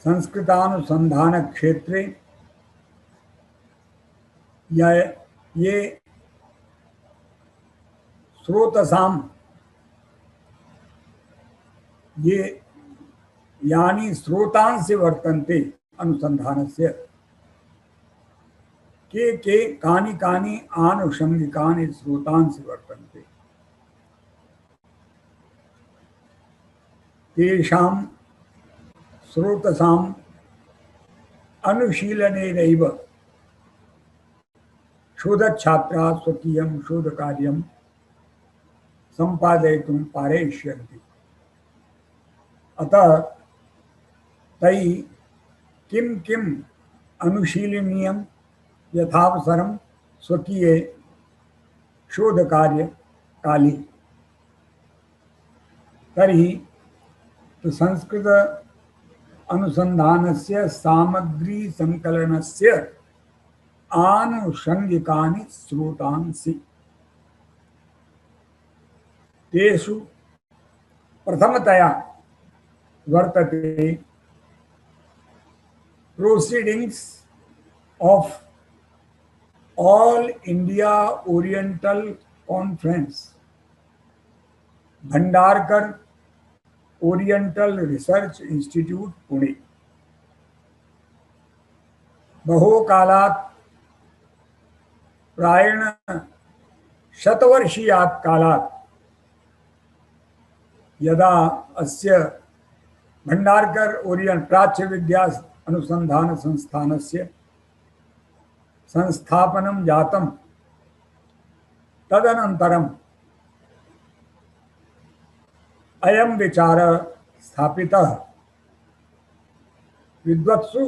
संस्कृतानुसंधान क्षेत्रे ये स्रोतसाम ये यानी स्रोतांसि वर्तन्ते अनुसंधानस्य के कानि कानि आनुषंगिकानि स्रोतांसि वर्तन्ते तेषां स्रोतसाम् अनुशीलनेनैव शोधच्छात्राः स्वकीयं शोधकार्यं सम्पादयितुं पारयिष्यन्ति। अतः तैः किं किम् अनुशीलनीयं यथावसरं स्वकीये शोधकार्यकाले। तर्हि तो संस्कृत अनुसंधानस्य सामग्री संकलनस्य आनुषंगिकानि स्रोतांसि तेषु प्रथमतया वर्तते proceedings of all India oriental conference Bhandarkar oriental research institute Pune. बहुकालात् प्रायेण शतवर्षीयात् कालात् यदा अस्य भंडारकर ओरिएंट प्राच्य विद्या अनुसंधान संस्थानस्य संस्थापनं जातं तदनन्तरं अयं विचारः स्थापितः विद्वत्सु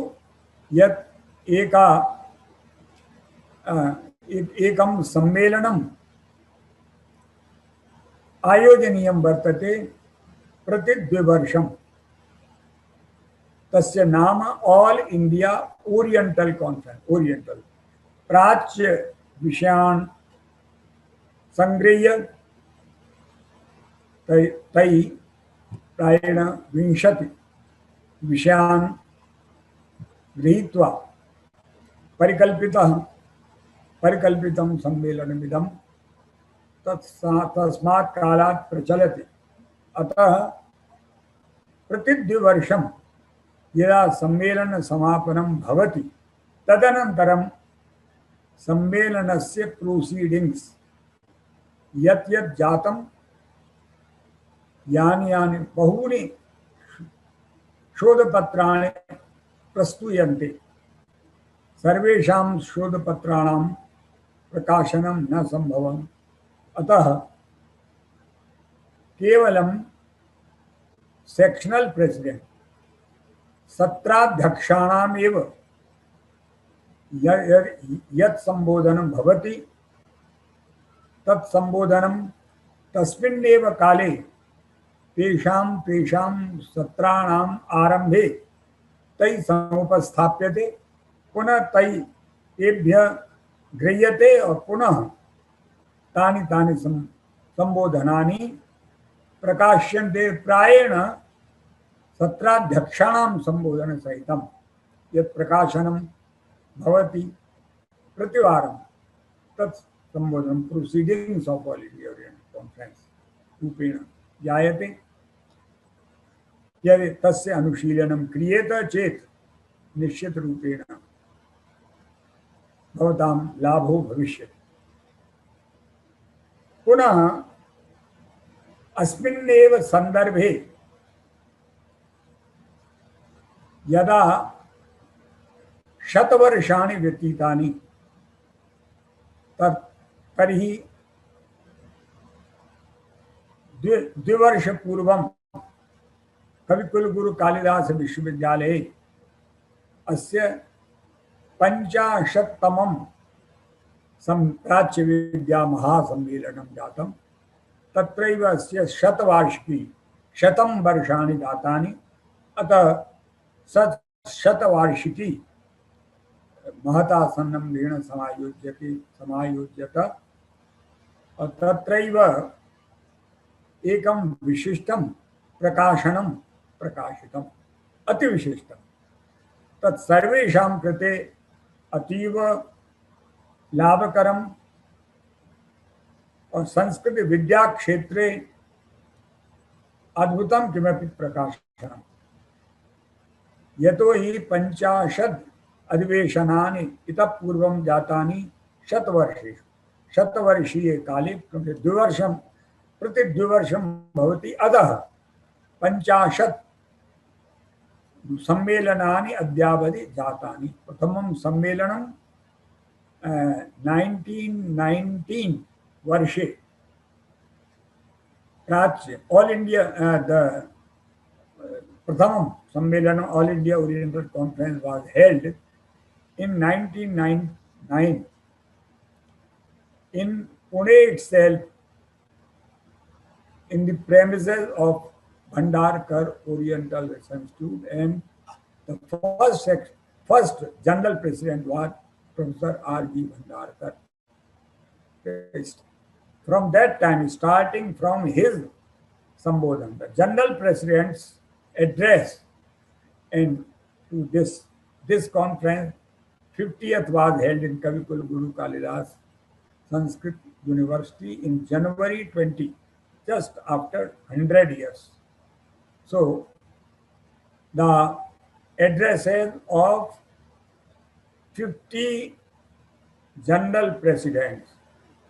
यत् एकं सम्मेलनम् आयोजनीयं वर्तते प्रति द्विवर्षं। तस्य नाम all India oriental conference. Oriental प्राच्य विषयान् संगृह्य तैः प्रायेण 20 विषयान् गृहीत्वा परिकल्पितं सम्मेलनमिदं तस्मात् कालात् प्रचलति। अतः प्रतिद्विवर्षं यदा सम्मेलन समापनं भवति तदनन्तरं सम्मेलनस्य प्रोसीडिंग्स यत् यत् जातं यानि बहूनि शोधपत्राणि प्रस्तूयन्ते सर्वेषां शोधपत्राणां प्रकाशनं न संभवम्। अतः केवलं सेक्शनल प्रेसिडेंट सत्राध्यक्षाणामेव यत् संबोधनं भवति तत् संबोधनं तस्मिन्नेव काले तेषां सत्राणाम् आरंभे तैः समुपस्थाप्यते, पुनः तेभ्यः गृह्यते और पुनः तानि संबोधनानि प्रकाश्यन्ते। प्रायेण सत्राध्यक्षाणां संबोधन सहितं यत् प्रकाशनं भवति प्रतिवारं तत् संबोधनं proceedings of all India oriental conference रूपेण जायते। यदि तस्य अनुशीलनं क्रियेत चेत् निश्चितरूपेण भवतां लाभो भविष्यति। पुनः अस्मिन्नेव संदर्भे यदा शतवर्षाणि व्यतीतानि तर्हि द्विवर्षपूर्वं कविकुलगुरु कालिदास विश्वविद्यालये अस्य 50तमं प्राच्य विद्या महासम्मेलनं जातं। तत्रैव अस्य शतवार्षिकी 100 वर्षाणि जातानि। अतः शतवार्षिकी महता सन्नम्रेण समायोज्यत। तत्रैव एकं विशिष्टं प्रकाशनं प्रकाशितम्, अतिविशिष्टं। तत्सर्वेषां कृते अतीव लाभकरम् और संस्कृत विद्या क्षेत्रे अद्भुतं किमपि प्रकाशनम्। यतो हि 50 अधिवेशनानि इतः पूर्वं जातानि शतवर्षेषु, शतवर्षीये काले, द्विवर्षं प्रति द्विवर्षं भवति, अतः 50 सम्मेलनानि अद्यावधि जातानि। प्रथमं सम्मेलनं 1919 वर्षे प्राच्य ऑल इंडिया प्रथमं सम्मेलनं all India oriental conference was held in 1999 in Pune itself, in the premises of Bhandarkar Oriental Institute, and the first general president was Professor R.G. Bhandarkar. From that time, starting from his Sambodhan, the general president's address, and to this conference, 50th was held in Kavikul Guru Kalidas Sanskrit University in January 20, just after 100 years. So, the addresses of 50 general presidents,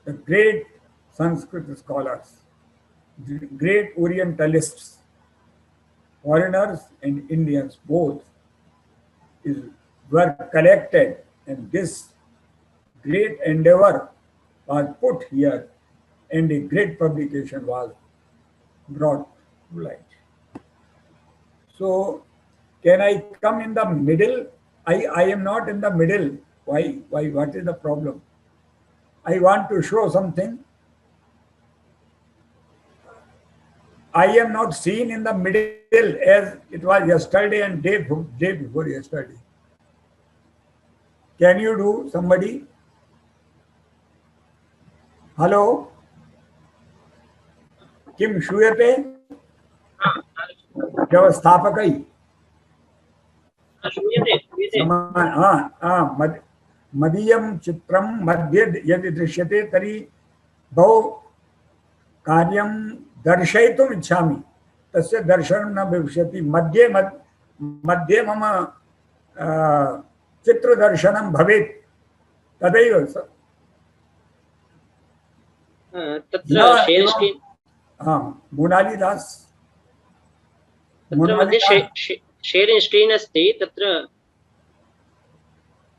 the great Sanskrit scholars, the great Orientalists, foreigners and Indians both, were collected, and this great endeavor was put here, and a great publication was brought to light. So, can I come in the middle? I am not in the middle. Why? What is the problem? I want to show something. I am not seen in the middle as it was yesterday and day before yesterday. Can you do, somebody? Hello? Kim श्रूयते? व्यवस्थापकै? मदीयं चित्रं मध्ये यदि दृश्यते तर्हि बहु कार्यं दर्शयितुम् इच्छामि, तस्य दर्शनं न भविष्यति। मध्ये मम चित्रदर्शनं भवेत्, तदैव मोनाली दास शेरिंग स्क्रीन अस्ति तत्र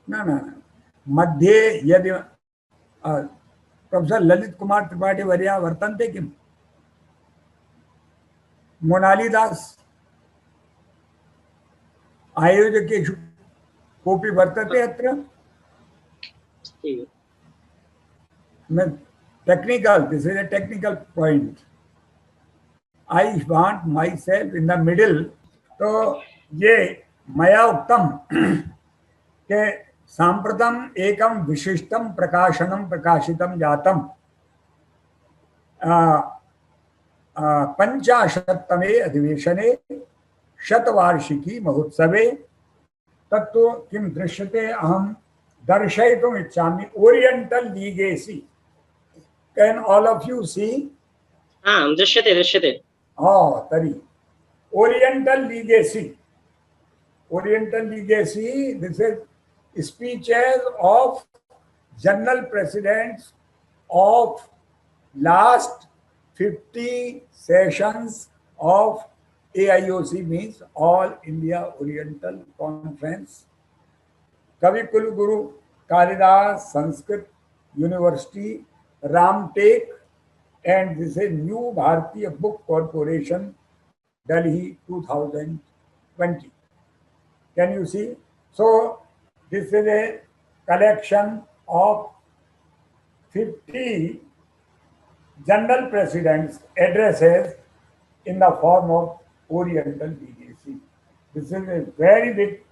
न मध्ये यदि प्रोफेसर ललित कुमार त्रिपाठी वर्या वर्तन्ते किम्? मोनाली दास आयोजकेषु कोऽपि वर्तते अत्र? Technical, this is a technical point. I want myself in the middle. तो ये मया उक्तम के साम्प्रतम एकम विशिष्टम प्रकाशनम प्रकाशितम जातम 50तमे अधिवेशने शतवार्षिकी महोत्सवे तत्तु किं दृश्यते अहं दर्शयितुम् इच्छामि oriental legacy. Can all of you see? दृश्यते. तर्हि Oriental Legacy. Oriental Legacy, this is speeches of general presidents of last 50 sessions of AIOC, means All India Oriental Conference. Kavikul Guru Kalidas Sanskrit University, Ramtek, and this is New Bharatiya Book Corporation, Delhi 2020. Can you see? So this is a collection of 50 general presidents' addresses in the form of Oriental Legacy. This is a very big,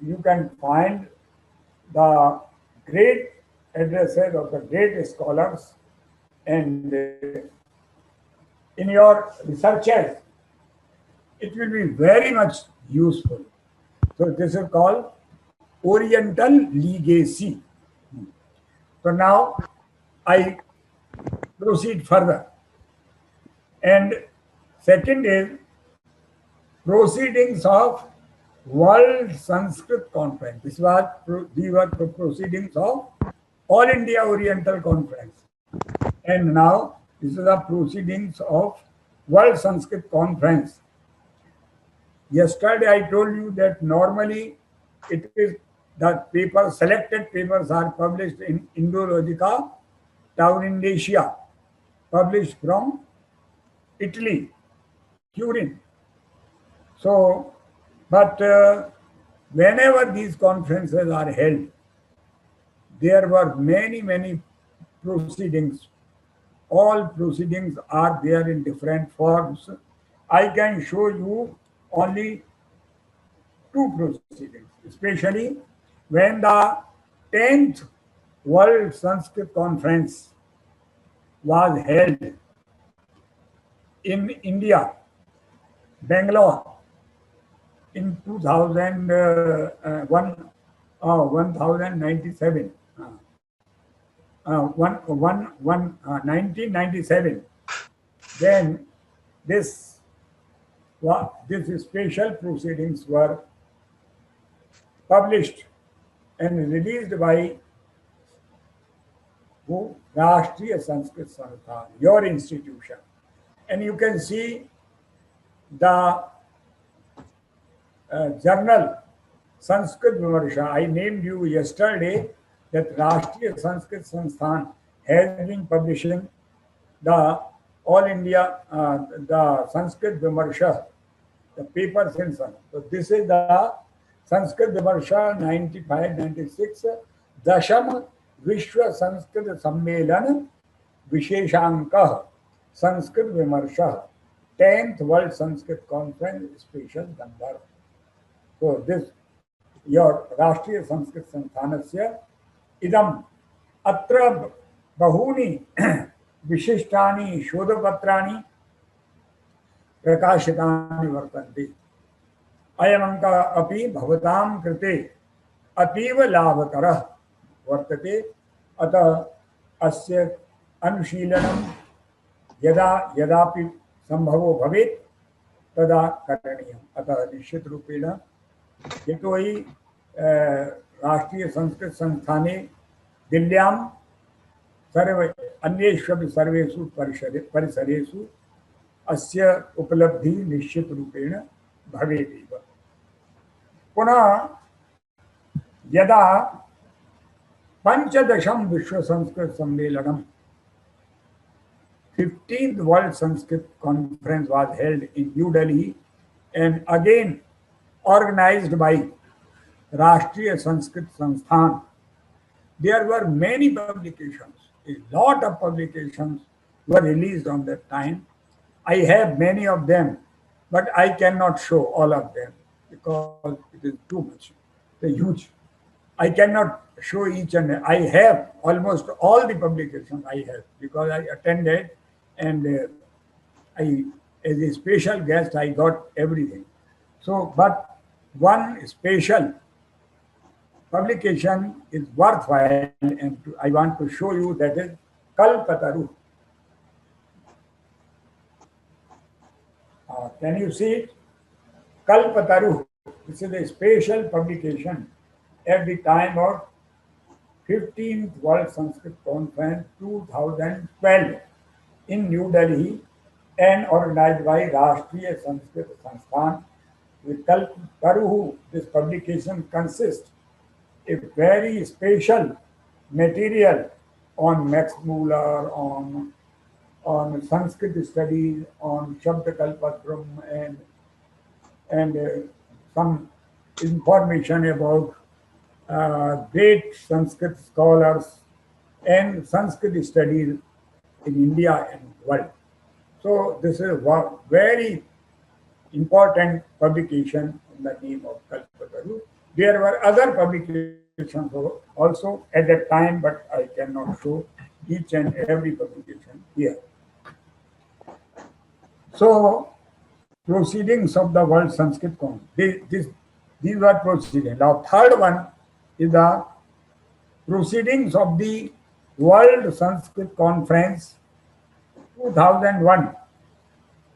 you can find the great addresses of the great scholars, and in your researches, it will be very much useful. So this is called Oriental Legacy. So now I proceed further. And second is proceedings of World Sanskrit Conference. These were proceedings of All India Oriental Conference. And now this is the proceedings of World Sanskrit Conference. Yesterday I told you that normally it is the papers, selected papers are published in Indologica, Town in Asia, published from Italy, Turin. So, but whenever these conferences are held, there were many proceedings. All proceedings are there in different forms. I can show you only two proceedings, especially when the 10th World Sanskrit Conference was held in India, Bangalore, in 1097, 1997. Then these special proceedings were published and released by who? Rashtriya Sanskrit Sansthan, your institution. And you can see the journal Sanskrit Vimarsha. I named you yesterday that Rashtriya Sanskrit Sansthan has been publishing the All India, the Sanskrit Vimarsha, the papers in Sanskrit. So this is the Sanskrit Vimarsha 95-96, Dasham Vishwa Sanskrit Sammelan Visheshankah Sanskrit Vimarsha, 10th World Sanskrit Conference Special Number. So this, your Rashtriya Sanskrit Santhanasya idam atra bahuni विशिष्टानि शोधपत्राणि प्रकाशितानि वर्तन्ते। अयमङ्कः अपि भवतां कृते अतीव लाभकरः वर्तते। अतः अस्य अनुशीलनं यदा यदापि संभवो भवेत् तदा करणीयम्। अतः निश्चित रूपेण यतोहि राष्ट्रीय संस्कृत संस्थाने दिल्ल्यां अन्येष्वपि सर्वेषु परिसरेषु अस्य उपलब्धिः निश्चित रूपेण भवेदेव। पुनः यदा पंचदशम विश्व Sanskrit सम्मेलनम 15th World Sanskrit Conference was held in New Delhi and again organized by Rashtriya Sanskrit Sansthan. There were many publications. A lot of publications were released on that time. I have many of them, but I cannot show all of them because it is too much. They're huge. I cannot show each and I have almost all the publications I have because I attended and I, as a special guest, I got everything. So, but one special publication is worthwhile and I want to show you, that is Kalpataru. Can you see it? Kalpataru. This is a special publication at the time of 15th World Sanskrit Conference 2012 in New Delhi and organized by Rashtriya Sanskrit Sansthan. With Kalpataru, this publication consists a very special material on Max Muller, on Sanskrit studies, on Shabdakalpatram, and some information about great Sanskrit scholars and Sanskrit studies in India and world. So this is a very important publication in the name of Kalpataru. There were other publications also at that time, but I cannot show each and every publication here. So, proceedings of the World Sanskrit Conference. These were proceedings. Now, third one is the proceedings of the World Sanskrit Conference 2001,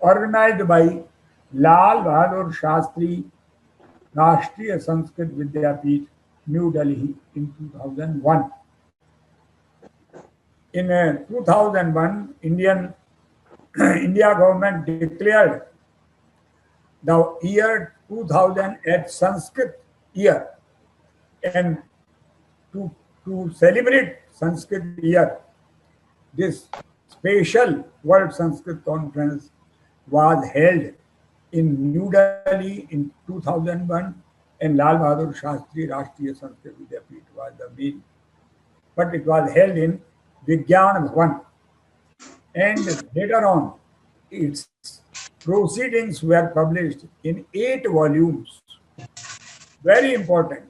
organized by Lal Bahadur Shastri Rashtriya Sanskrit Vidyapeeth, New Delhi in 2001. In 2001, India government declared the year 2000 as Sanskrit year, and to, to celebrate Sanskrit year, this special World Sanskrit Conference was held in New Delhi in 2001, and Lal Bahadur Shastri Rashtriya Sanskrit Vidyapeeth was the main. But it was held in Vigyan Bhavan. And later on, its proceedings were published in 8 volumes. Very important.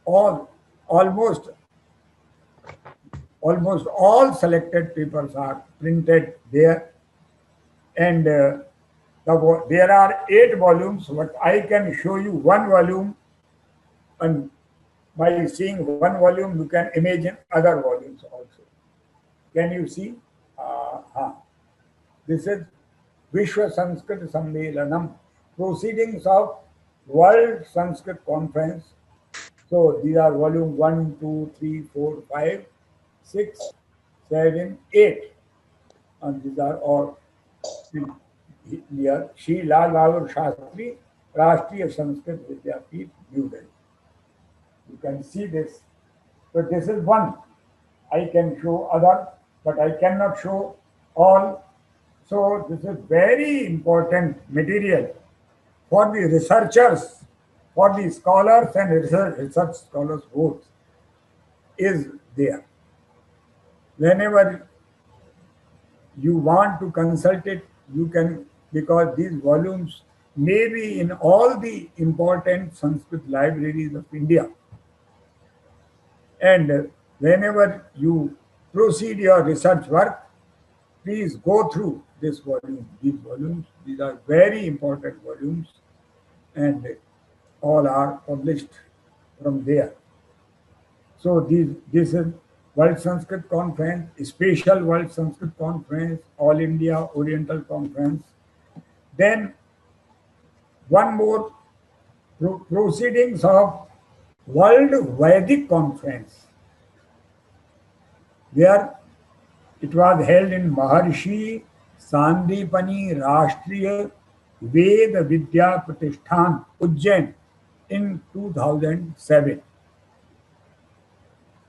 All almost almost all selected papers are printed there, and there are 8 volumes. But I can show you one volume, and by seeing one volume, you can imagine other volumes also. Can you see? This is Vishwa Sanskrit Sammelanam, Proceedings of World Sanskrit Conference. So these are volume 1, 2, 3, 4, 5, 6, 7, 8. And these are all here. Shri Lal Bahadur Shastri, Rashtriya Sanskrit Vidyapeeth, New Delhi. You can see this. So this is one. I can show other, but I cannot show all. So this is very important material for the researchers, for the scholars and research scholars both is there. Whenever you want to consult it, you can, because these volumes may be in all the important Sanskrit libraries of India. And whenever you proceed your research work, please go through this volume, these volumes. These are very important volumes, and all are published from there. So this is World Sanskrit Conference, Special World Sanskrit Conference, All India Oriental Conference. Then one more proceedings of World Vedic Conference, where it was held in Maharshi Sandipani Rashtriya Ved Vidya Pratishthan, Ujjain, in 2007.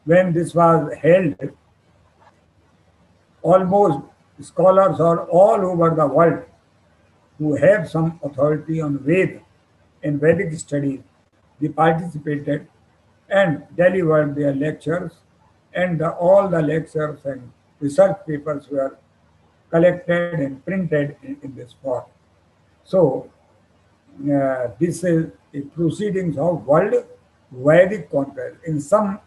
When this was held, almost scholars are all over the world who have some authority on Ved and Vedic studies. They participated and delivered their lectures, and all the lectures and research papers were collected and printed in this form. So this is a proceedings of World Vedic Conference. In some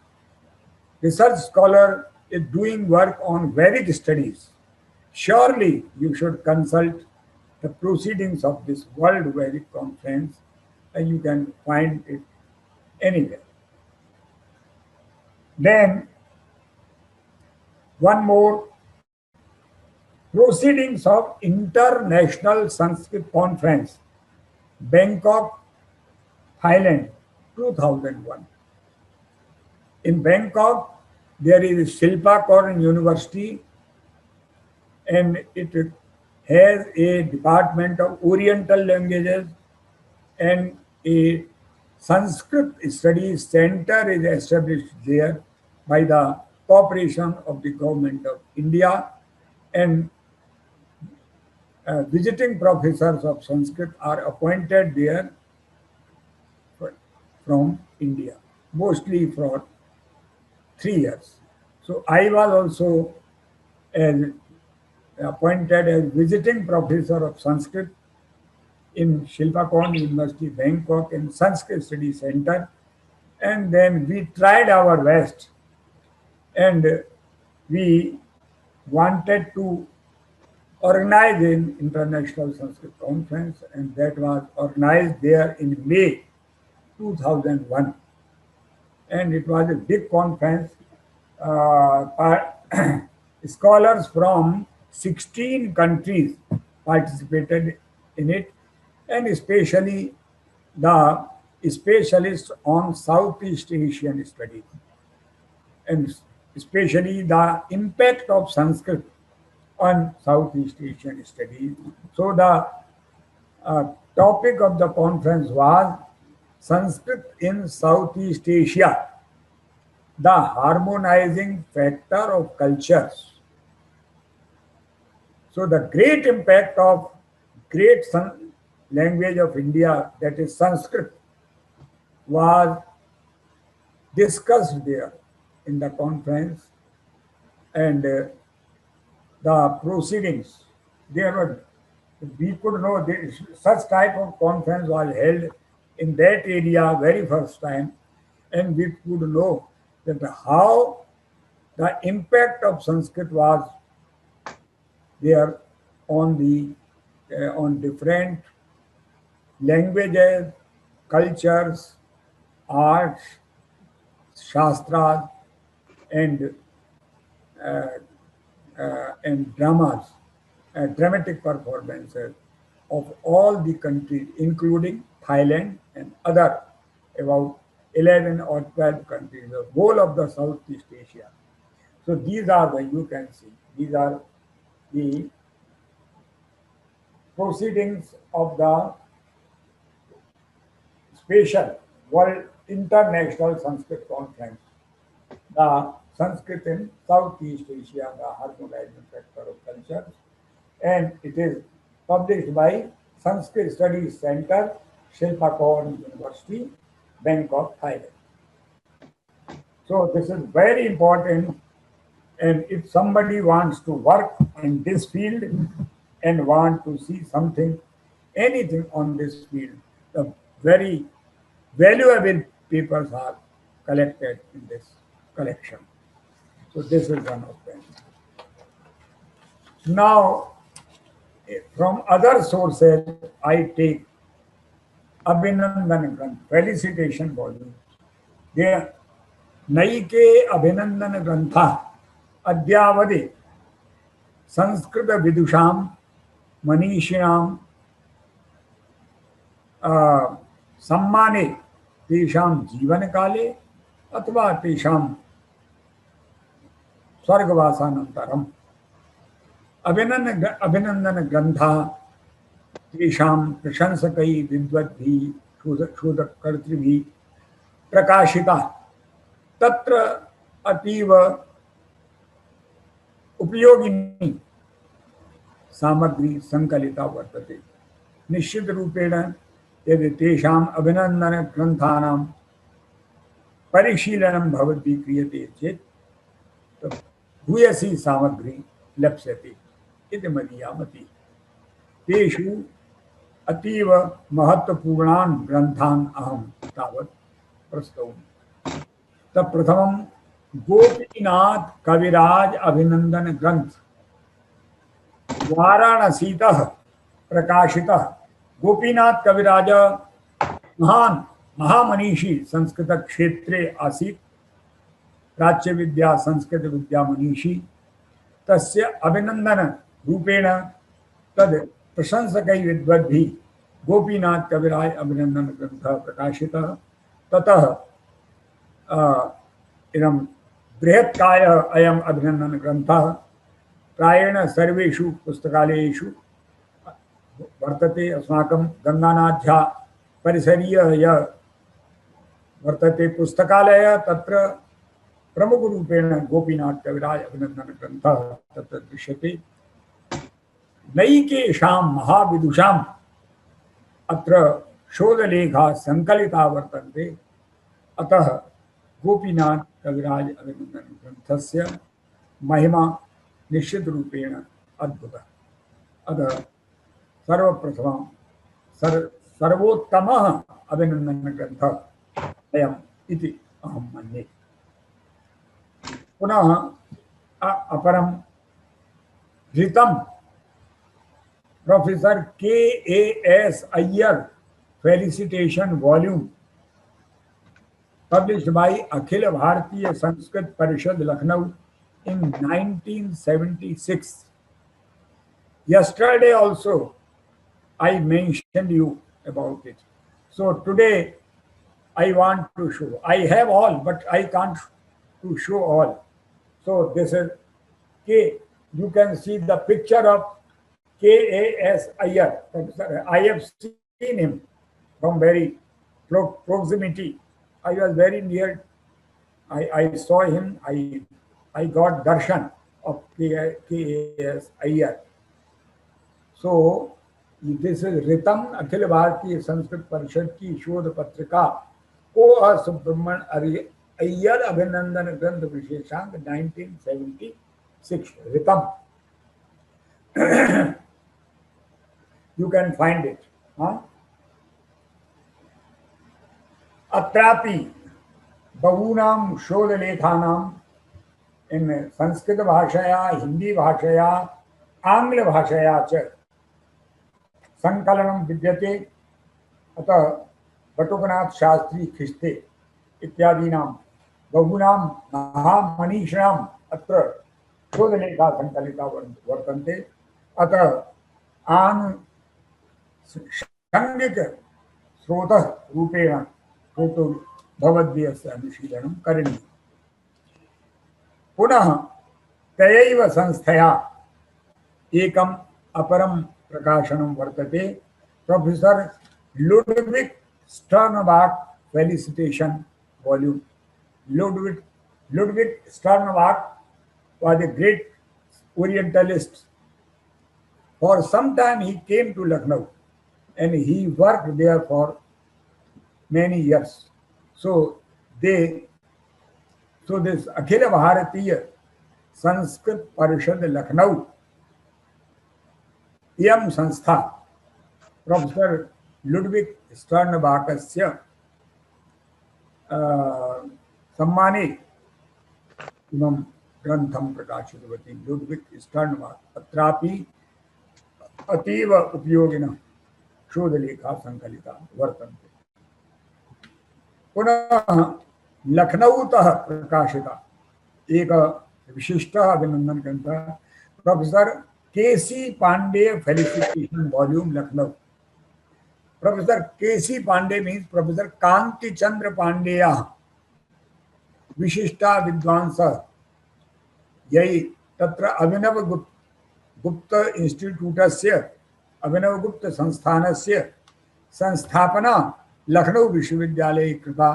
research scholar is doing work on Vedic studies, surely you should consult the proceedings of this World Vedic Conference, and you can find it anywhere. Then one more, proceedings of International Sanskrit Conference, Bangkok, Thailand, 2001. In Bangkok, there is Silpakorn University, and it has a department of Oriental languages, and a Sanskrit Studies Center is established there by the cooperation of the government of India, and visiting professors of Sanskrit are appointed there from India, mostly for 3 years. So I was also appointed as visiting professor of Sanskrit in Silpakorn University, Bangkok, in Sanskrit Study Center. And then we tried our best, and we wanted to organize an International Sanskrit Conference, and that was organized there in May 2001, and it was a big conference. Scholars from 16 countries participated in it, and especially the specialists on Southeast Asian studies, and especially the impact of Sanskrit on Southeast Asian studies. So the topic of the conference was Sanskrit in Southeast Asia, the harmonizing factor of cultures. So the great impact of great language of India, that is Sanskrit, was discussed there in the conference, and the proceedings. There were, we could know this, such type of conference was held in that area very first time, and we could know that how the impact of Sanskrit was there on the on different languages, cultures, arts, shastras, and dramas, dramatic performances of all the countries, including Thailand and other about 11 or 12 countries, the whole of the Southeast Asia. So these are the, you can see, these are the proceedings of the special World International Sanskrit Conference, the Sanskrit in Southeast Asia, the harmonizing factor of cultures, and it is published by Sanskrit Studies Center, Shilpakorn University, Bangkok, Thailand. So this is very important, and if somebody wants to work in this field and want to see something, anything on this field, the very valuable papers are collected in this collection. So this is one of them. Now, from other sources, I take Abhinandan Granth, felicitation volume. There, Naike Abhinandan Grantha, Adyavade, Sanskrita Vidusham, Manishinam, Sammane, Tesham Jivan Kale, Atva Tesham Swargavasanantaram. Abhinandan Grantha, Tesham Prashansakai Vidvadbhi, Shodhakartribhi, Prakashita, Tatra Ativa उपयोगिनी सामग्री संकलिता वर्तते निश्चित रूपेण यदि तेषाम् अभिनंदन ग्रंथानां परिशीलनं भवद्भिः क्रियते चेत् तो भूयसी सामग्री लप्स्यते इति मदीया मतिः। तेषु अतीव महत्वपूर्णान् ग्रंथान् अहं तावत् प्रस्तौमि। तत्प्रथमं गोपीनाथ कविराज अभिनंदन ग्रंथ, वाराणसीतः प्रकाशितः। गोपीनाथ कविराज महान महामनीषी संस्कृत क्षेत्रे आसीत्, प्राच्य विद्या संस्कृत विद्या मनीषी। तस्य अभिनंदन रूपेण तद प्रशंसकै विद्वद्भिः गोपीनाथ कविराज अभिनंदन ग्रंथः प्रकाशितः। ततः इदं बृहत्कायः अयम् अभिनंदन ग्रंथः प्रायेण सर्वेषु पुस्तकालयेषु वर्तते। अस्माकं गंगानाथ्या परिसरीयः यः वर्तते पुस्तकालयः, तत्र प्रमुखरूपेण गोपीनाथ कविराज अभिनंदन ग्रंथः तत्र दृश्यते। नैकेषां महाविदुषाम् अत्र शोधलेखाः संकलिताः वर्तन्ते। अतः गोपीनाथ कविराज अभिनंदन ग्रंथस्य महिमा निश्चित रूपेण अद्भुतः। अतः सर्वप्रथमं सर्वोत्तमः अभिनंदन ग्रंथः अयम् इति अहं मन्ये। पुनः अपरं ऋतं professor K A S. Iyer felicitation volume published by Akhil Bharatiya Sanskrit Parishad Lucknow in 1976. Yesterday also I mentioned you about it. So today I want to show. I have all, but I can't to show all. So this is K. You can see the picture of K.A.S. Iyer. I have seen him from very proximity. I was very near. I saw him. I got darshan of K.A.S. Iyer. So this is Ritam Akhil Bharatiya Sanskrit परिषद की शोध पत्रिका को सुब्रमण्य अय्यर अभिनंदन ग्रंथ विशेषांक 1976 Ritam. You can find it. अत्रापि बहूनां शोधलेखानां इन संस्कृत भाषया, हिंदी भाषया, आंग्ल भाषया च संकलनं विद्यते. अतः बटुकनाथ शास्त्री खिस्ते इत्यादीनां बहूनां महामनीषिणाम् अत्र शोधलेखा संकलिता वर्तन्ते. अतः आनुषङ्गिक स्रोतः रूपेण श्रोतो भवद्भिः अनुशीलनं करणीयम्. पुनः तयैव संस्थया एकम् अपरं प्रकाशनं वर्तते. Professor Ludwig Sternbach felicitation volume. Ludwig Sternbach was a great Orientalist. For some time he came to Lucknow and he worked there for many years. So this Akhil Bharatiya Sanskrit Parishad Lucknow इयं संस्था professor Ludwig स्टर्नबाकस्य सम्माने इमं ग्रन्थं प्रकाशितवती. Ludwig स्टर्नबाक अत्रापि अतीव उपयोगिनः शोधलेखा संकलिता वर्तन्ते. पुनः लखनऊतः प्रकाशिता एक विशिष्टः अभिनन्दन ग्रन्थः professor K C Pandey felicitation volume Lucknow. Professor K C Pandey means professor Kanti Chandra Pandey विशिष्टा विद्वांस. यही तत्र अभिनव गुप्त इंस्टिट्यूटस्य अभिनव गुप्त संस्थानस्य संस्थापना लखनऊ विश्वविद्यालये कृता.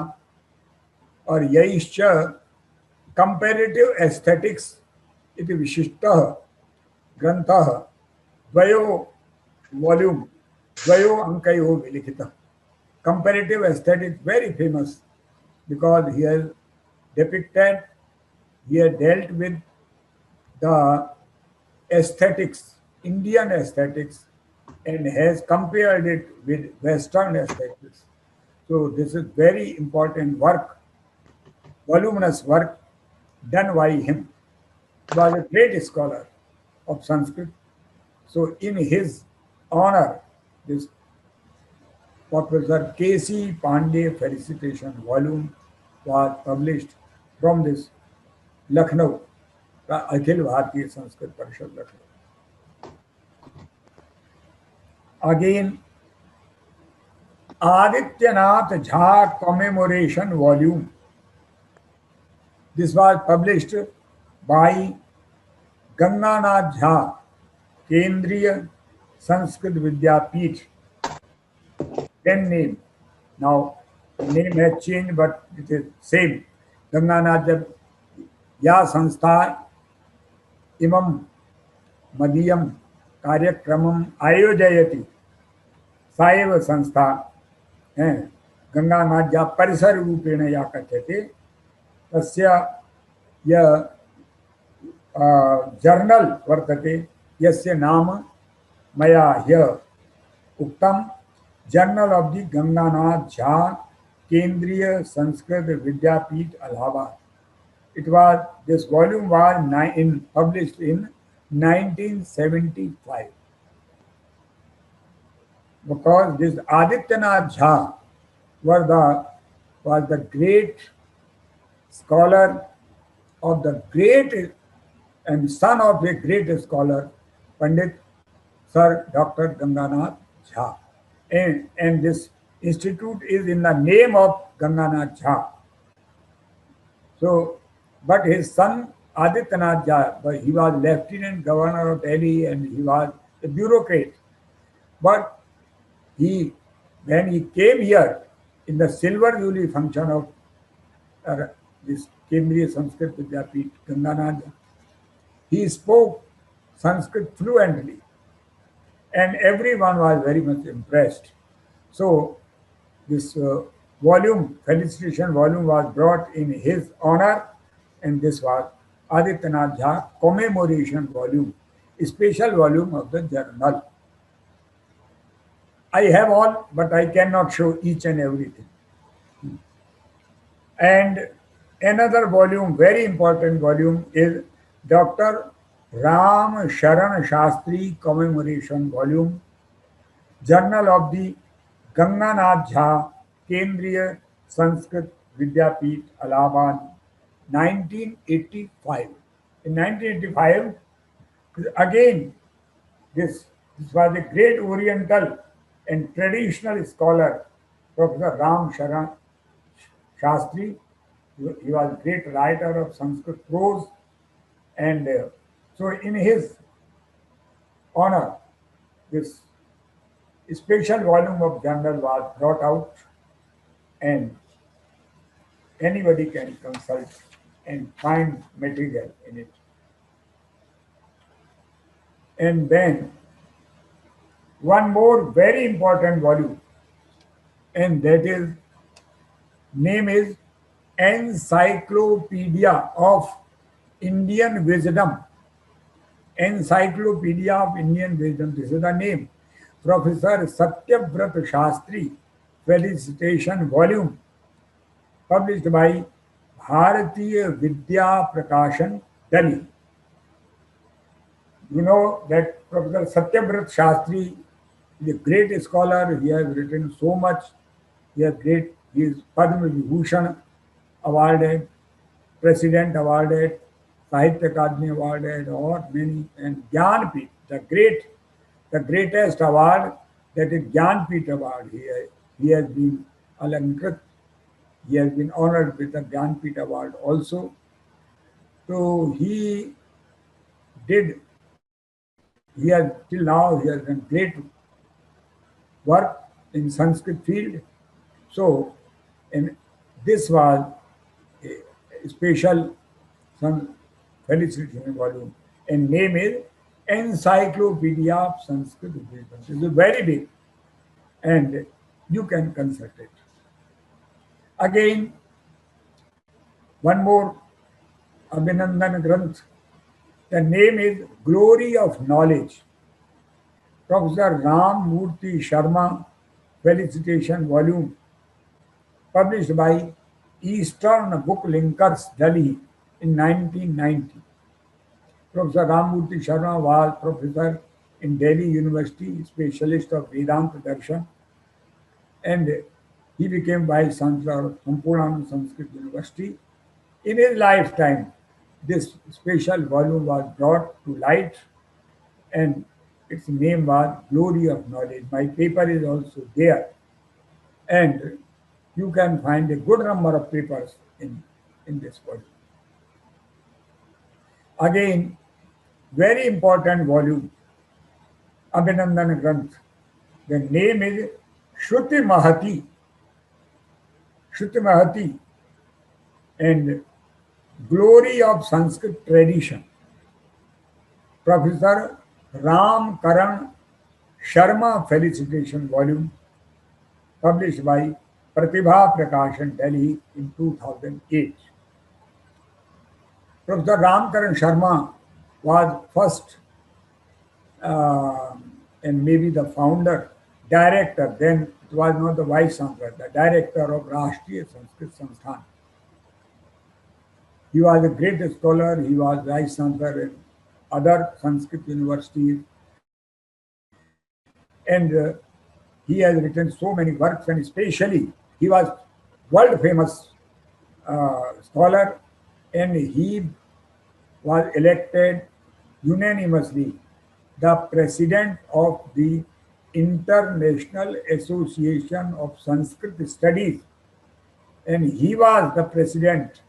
और यैश्च कंपैरेटिव एस्थेटिक्स इति विशिष्टः ग्रंथः द्वयो वॉल्यूम द्वयो अंकयोः विलिखितः. Comparative aesthetics very famous because he has depicted, he has dealt with the aesthetics, Indian aesthetics, and has compared it with Western aesthetics. So this is very important work, voluminous work done by him. He was a great scholar of Sanskrit. So in his honor, this Professor K.C. Pandey Felicitation volume was published from this Lucknow, the Akhil Bharatiya Sanskrit Parishad Lucknow. Again, Adityanath Jha commemoration volume. This was published by Ganganath Jha, Kendriya Sanskrit Vidyapith. Then name. Now, the name has changed, but it is same. Ganganath Jha या संस्था इमं मदीयं कार्यक्रमम् आयोजयति सा एव संस्था गंगानाथ ज्या परिसर रूपेण या कथ्यते तस्य य जर्नल वर्तते यस्य नाम मया ह्यः उक्तं journal of the Ganganath Jha केंद्रीय संस्कृत विद्यापीठ Allahabad. It was, this volume was published in 1975. Because this Adityanath Jha were the was the great scholar of the great and son of a great scholar, Pandit Sir Dr. Ganganath Jha. And this institute is in the name of Ganganath Jha. So, but his son Adityanath Jha, but he was Lieutenant Governor of Delhi and he was a bureaucrat. But when he came here in the Silver Jubilee function of this Kendriya Sanskrit Vidyapeeth, Ganganath Jha, he spoke Sanskrit fluently and everyone was very much impressed. So this felicitation volume was brought in his honor, and this was Adityanath Jha commemoration volume, a special volume of the journal. I have all, but I cannot show each and everything. And another volume, very important volume, is Dr. Ram Sharan Shastri commemoration volume, Journal of the Ganganath Jha Kendriya Sanskrit Vidyapeeth, Allahabad, 1985. In 1985, again, this was a great Oriental and traditional scholar, Professor Ram Sharan Shastri. He was a great writer of Sanskrit prose, and so in his honor, this special volume of journal was brought out, and anybody can consult and find material in it. And then one more very important volume, and that is name is Encyclopedia of Indian Wisdom. Encyclopedia of Indian Wisdom. This is the name. Professor Satyavrat Shastri Felicitation Volume, published by Bharatiya Vidya Prakashan, Delhi. You know that Professor Satyavrat Shastri is a great scholar. He has written so much. He is Padma Vibhushan awarded, President awarded, Sahitya Akademi awarded, or many, and Jnanpith, the greatest award, that is Jnanpith award. He has been alankrit. He has been honored with the Jnanpith award also. So till now he has done great work in Sanskrit field. So, and this was a special felicitation volume, and name is Encyclopedia of Sanskrit Wisdom. It is very big, and you can consult it. Again, one more Abhinandan Granth. The name is Glory of Knowledge. Professor Ram Murthy Sharma Felicitation Volume, published by Eastern Book Linkers, Delhi, in 1990. Professor Ram Murthy Sharma was professor in Delhi University, specialist of Vedanta Darshan, and he became Vice Chancellor of Sampurnananda Sanskrit University. In his lifetime, this special volume was brought to light, and its name was Glory of Knowledge. My paper is also there, and you can find a good number of papers in this volume. Again, very important volume, Abhinandan Granth. The name is Shruti Mahati. Shruti Mahati and Glory of Sanskrit Tradition. Professor Ram Karan Sharma Felicitation Volume, published by Pratibha Prakashan, Delhi, in 2008. Professor Ram Karan Sharma was first and maybe the founder, director, then it was not the Vice Chancellor, the director of Rashtriya Sanskrit Sansthan. He was a great scholar. He was Vice Chancellor in other Sanskrit universities. And he has written so many works, and especially he was world famous scholar, and he was elected unanimously the president of the International Association of Sanskrit Studies, and he was the president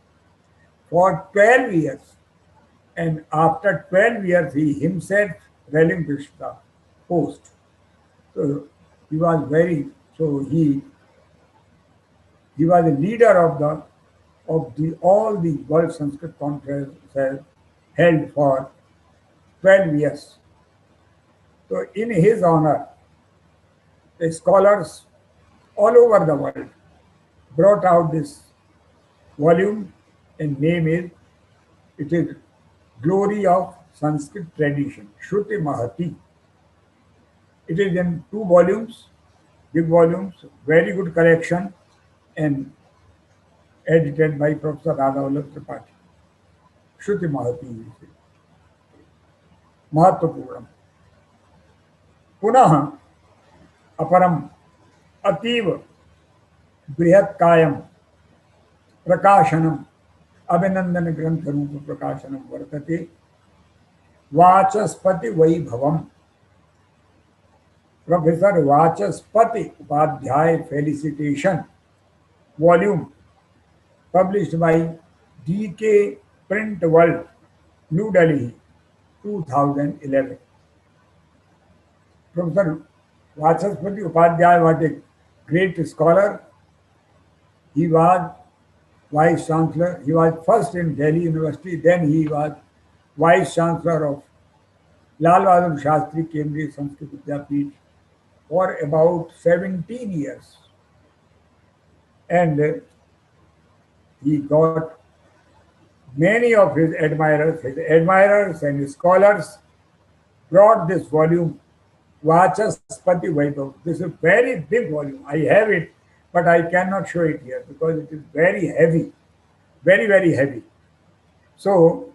for 12 years. And after 12 years, he himself relinquished the post. So he was very, so he was a leader of the all the World Sanskrit Conferences held for 12 years. So in his honor, the scholars all over the world brought out this volume, and name is, it is Glory of Sanskrit Tradition, Shruti Mahati. It is in 2 volumes, big volumes, very good collection, and edited by Professor Radhavallabh Tripathi. Shruti Mahati is महत्वपूर्ण पुनः अपरम अतीव बृहत्कायम प्रकाशनम अभिनंदन ग्रंथ रूप प्रकाशनम वर्तते Vachaspati Vaibhavam professor Vachaspati Upadhyay felicitation volume published by DK Print World, New Delhi, 2011. Professor Vachaspati Upadhyay was a great scholar. He was Vice Chancellor. He was first in Delhi University, then he was Vice Chancellor of Lal Bahadur Shastri Kendriya Sanskrit Vidyapeeth for about 17 years. And he got many of his admirers and his scholars brought this volume, Vachaspati Vaibhav. This is a very big volume. I have it, but I cannot show it here because it is very heavy, very, very heavy. So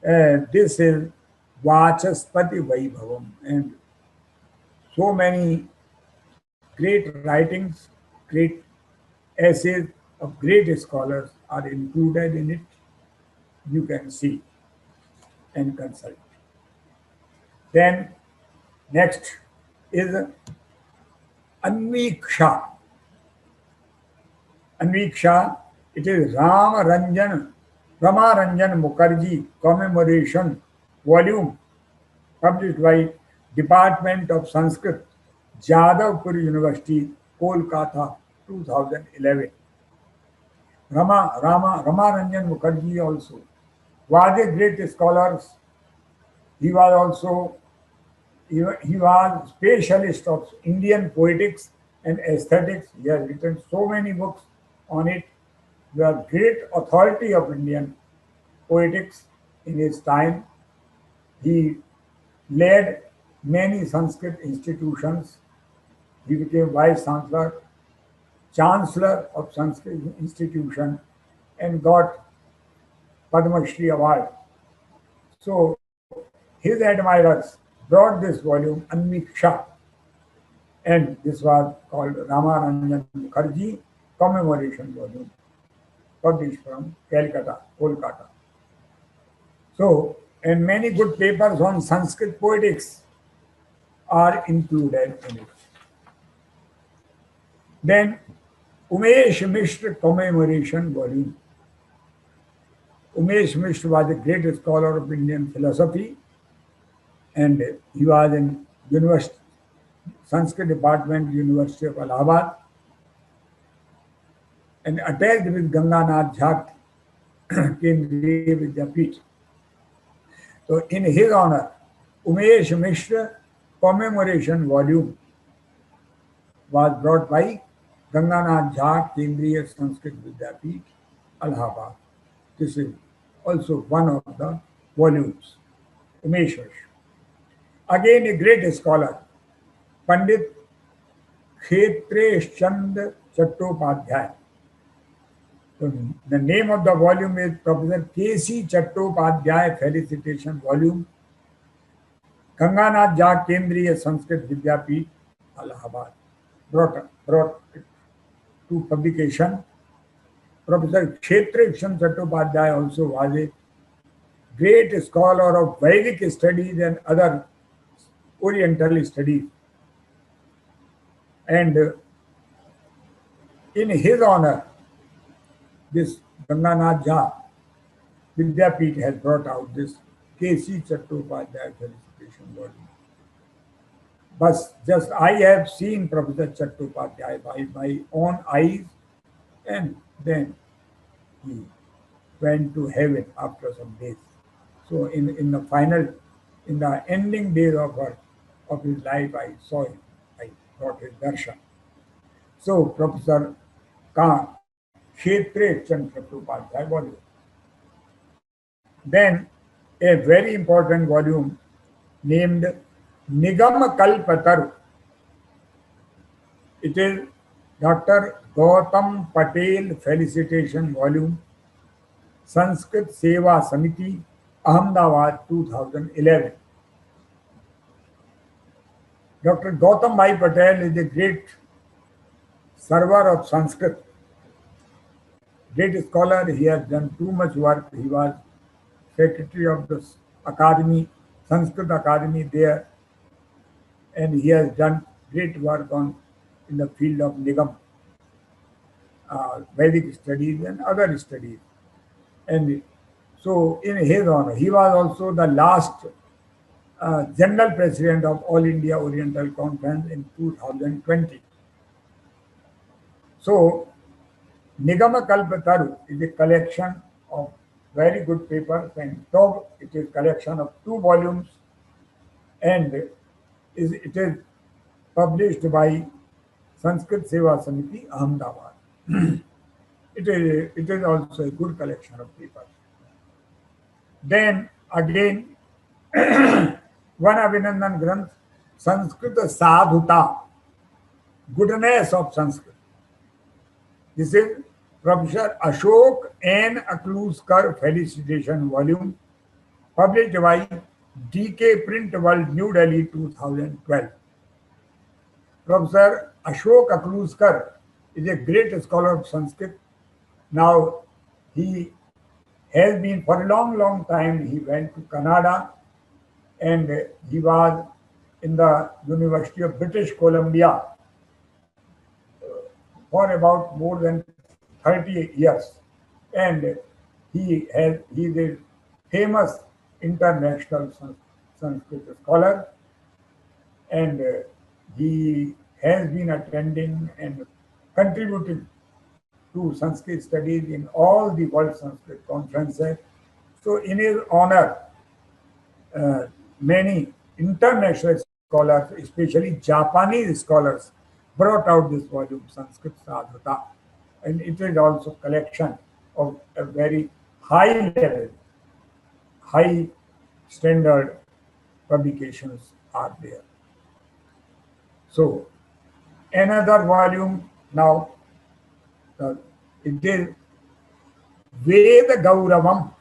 this is Vachaspati Vaibhavam, and so many great writings, great essays of great scholars are included in it. You can see and consult. Then next is Anviksha. Anviksha, it is Rama Ranjan Mukherjee commemoration volume published by Department of Sanskrit, Jadavpur University, Kolkata, 2011. Rama Ranjan Mukherjee also was a great scholar. He was specialist of Indian poetics and aesthetics. He has written so many books on it. He was great authority of Indian poetics in his time. He led many Sanskrit institutions. He became Vice Chancellor of Sanskrit institution and got Padma Shri Award. So his admirers brought this volume, Anviksha, and this was called Rama Ranjan Mukherjee commemoration volume, published from Calcutta, Kolkata. So, and many good papers on Sanskrit poetics are included in it. Then Umesh Mishra commemoration volume. Umesh Mishra was a great scholar of Indian philosophy, and he was in University, Sanskrit Department, University of Allahabad, and attached with Ganganath Jha Kendriya Vidyapeeth. So in his honor, Umesh Mishra commemoration volume was brought by Ganganath Jha Kendriya Sanskrit Vidyapeeth, Allahabad. This is also one of the volumes. Umesh Mishra. Again a great scholar, Pandit Kshetrash Chand Chattopadhyay. So the name of the volume is Professor K.C. Chattopadhyay Felicitation Volume, Ganganath Jha Kendriya Sanskrit Vidyapeeth, Allahabad. Brought it to publication Professor Kshetra Chattopadhyay also was a great scholar of Vedic studies and other Oriental studies. And in his honor, this Ganganath Jha Vidyapeeth has brought out this K.C. Chattopadhyay felicitation volume. But just I have seen Professor Chattopadhyay by my own eyes, and then he went to heaven after some days. So in the final, in the ending days of his life, I saw him. I got his darshan. So Professor Khan, Kshetre Chattopadhyay volume. Then a very important volume named Nigam Kalpataru. It is Dr. Gautam Patel Felicitation Volume, Sanskrit Seva Samiti, Ahmedabad 2011. Dr. Gautam Bhai Patel is a great server of Sanskrit, great scholar. He has done too much work. He was secretary of the Academy, Sanskrit Academy there, and he has done great work in the field of Nigam, Vedic studies and other studies. And so in his honor, he was also the last General President of All India Oriental Conference in 2020. So Nigama Kalpataru is a collection of very good papers, and though it is collection of 2 volumes, and it is published by Sanskrit Seva Samiti, Ahmedabad. It is also a good collection of papers. Then again, one Abhinandan Granth, Sanskrit Sadhuta, goodness of Sanskrit. This is Professor Ashok N. Akluskar Felicitation Volume, published by DK Print World, New Delhi, 2012. Professor Ashok Akluskar is a great scholar of Sanskrit. Now, he has been for a long, long time, he went to Canada, and he was in the University of British Columbia for about more than 30 years. And he is a famous international Sanskrit scholar, and he has been attending and contributing to Sanskrit studies in all the World Sanskrit conferences. So in his honor, many international scholars, especially Japanese scholars, brought out this volume, Sanskrit Sadhuta. And it is also collection of a very high level, high standard publications are there. So another volume now, it is Ved Gauravam,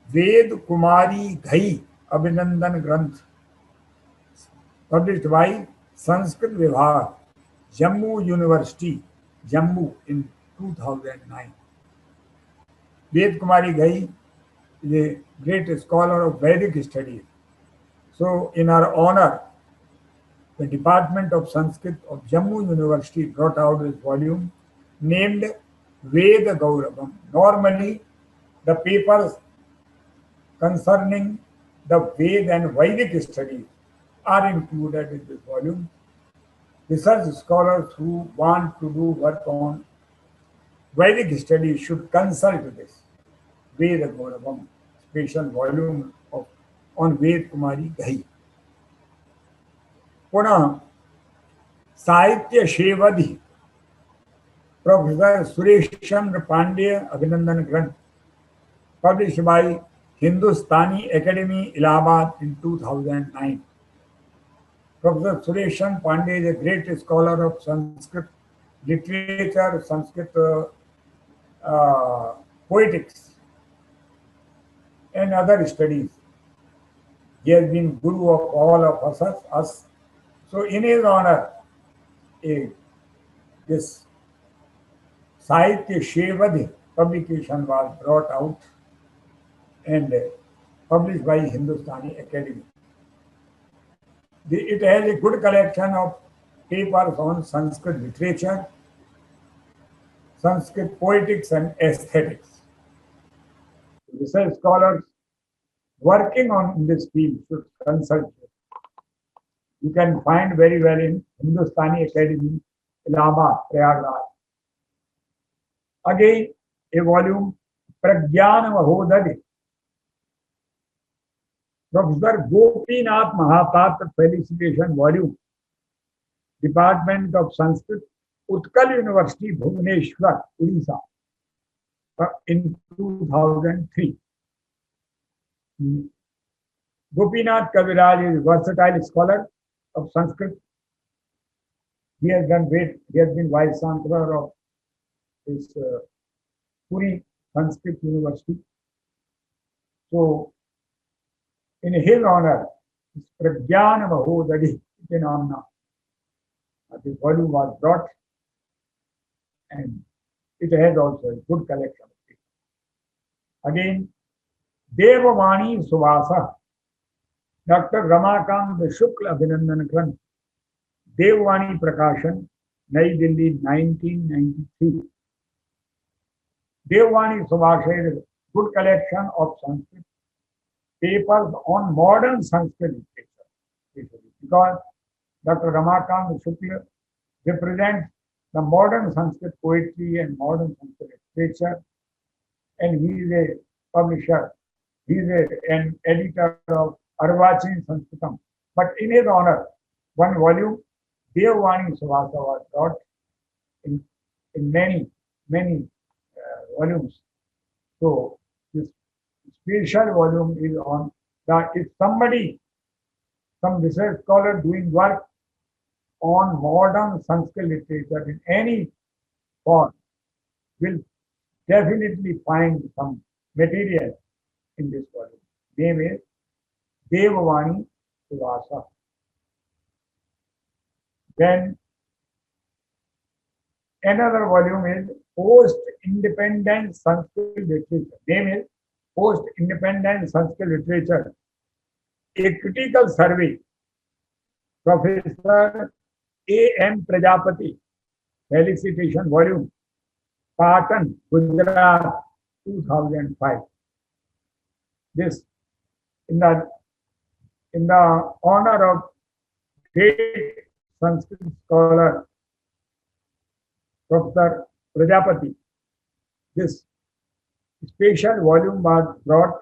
Ved Kumari Ghai Abhinandan Granth, published by Sanskrit Vibhag, Jammu University, Jammu in 2009. Ved Kumari Ghai is a great scholar of Vedic studies. So in her honor, the Department of Sanskrit of Jammu University brought out this volume named Veda Gauravam. Normally, the papers concerning the Ved and Vedic studies are included in this volume. Research scholars who want to do work on Vedic studies should consult this Veda Gauravam special volume on Ved Kumari Ghai. पुनः साहित्य शेवधि professor Suresh Chandra Pandey अभिनंदन ग्रंथ, published by Hindustani Academy, Allahabad in 2009. Professor Suresh Chandra Pandey is a great scholar of Sanskrit literature, Sanskrit poetics, and other studies. He has been guru of all of us. So in his honor, this Sahitya Shevadhi publication was brought out and published by Hindustani Academy. It has a good collection of papers on Sanskrit literature, Sanskrit poetics and aesthetics. Research scholars working on this field should consult it. You can find very well in Hindustani Academy, Allahabad, Prayagraj. Again, a volume, Pragyan Mahodadi, Professor Gopinath Mahapatra Felicitation Volume, Department of Sanskrit, Utkal University, Bhubaneswar, Odisha, in 2003. Gopinath Kaviraj is a versatile scholar of Sanskrit. He has been Vice Chancellor of this Puri Sanskrit University. So, in his honor, Pragyan Mahodadi phenomena, this volume was brought, and it has also a good collection of people. Again, Devavani Suvasa, Dr. Ramakant Shukla Abhinandan Kran, Devavani Prakashan, Nai Delhi, 1993. Devavani Suvasa is a good collection of Sanskrit papers on modern Sanskrit literature, because Dr. Ramakant Shukla represents the modern Sanskrit poetry and modern Sanskrit literature, and he is a publisher. He is an editor of Arvachin Sanskritam. But in his honor, one volume, Devavani Suvasa, was brought in many volumes. So this special volume is on that. If somebody, some research scholar doing work on modern Sanskrit literature in any form, will definitely find some material in this volume. Name is Devavani Suvasa. Then another volume is Post-Independent Sanskrit Literature. Name is Post-Independent Sanskrit Literature, a critical survey. Professor A.M. Prajapati, Felicitation Volume, Patan, Gujarat, 2005. This in the honor of great Sanskrit scholar Professor Prajapati. This special volume was brought,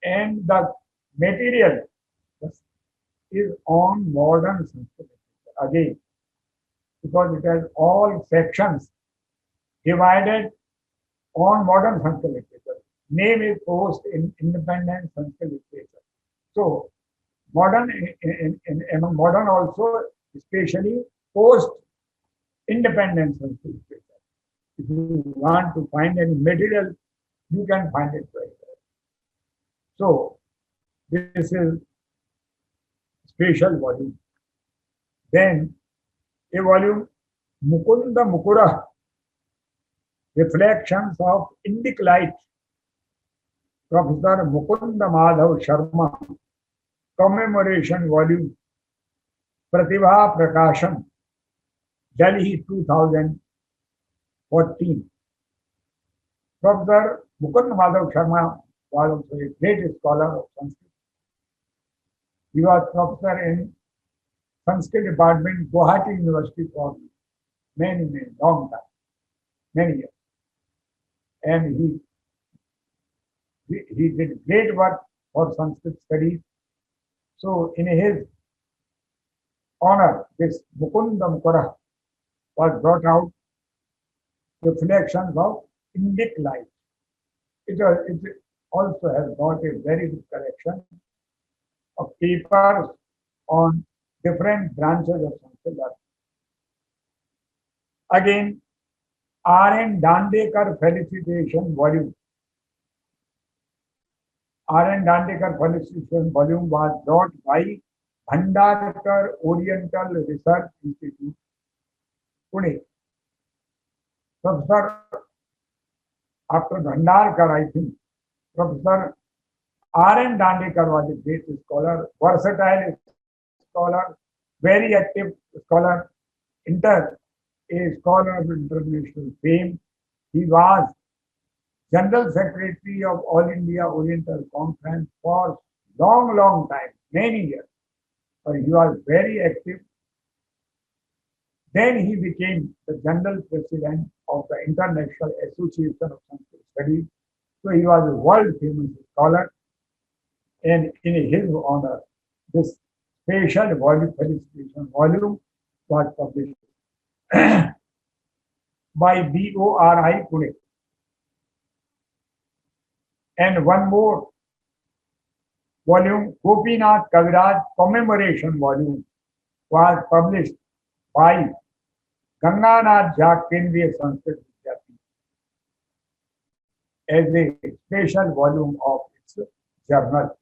and the material is on modern Sanskrit again, because it has all sections divided on modern Sanskrit literature. Name is Post-Independent Sanskrit Literature. So, modern, among modern also, especially post-independent Sanskrit literature. If you want to find any material, you can find it very well. So, this is special volume. Then, a volume, Mukunda Mukura, Reflections of Indic Light, Professor Mukunda Madhav Sharma, Commemoration Volume, Pratibha Prakashan, Delhi 2014. Professor Mukunda Madhav Sharma was also a great scholar of Sanskrit. He was professor in Sanskrit department, Guwahati University for many long time, many years. And he did great work for Sanskrit studies. So in his honor, this Mukunda Mukura was brought out, Reflections of Indic Light. It also has got a very good collection of papers on different branches of Sanskrit art. Again, R.N. Dandekar Felicitation Volume. R.N. Dandekar Felicitation Volume was brought by Bhandarkar Oriental Research Institute, Pune. Professor, after Bhandarkar, I think, Professor R.N. Dandekar was a great scholar, versatile scholar, very active scholar, a scholar of international fame. He was General Secretary of All India Oriental Conference for long time, many years. But he was very active. Then he became the General President of the International Association of Sanskrit Studies. So he was a world famous scholar. And in his honor, this special volume, felicitation volume was published by BORI Pune. And one more volume, Gopinath Kaviraj commemoration volume, was published by Ganganath Jha Kendriya Sanskrit Vidyapeeth as a special volume of its journal.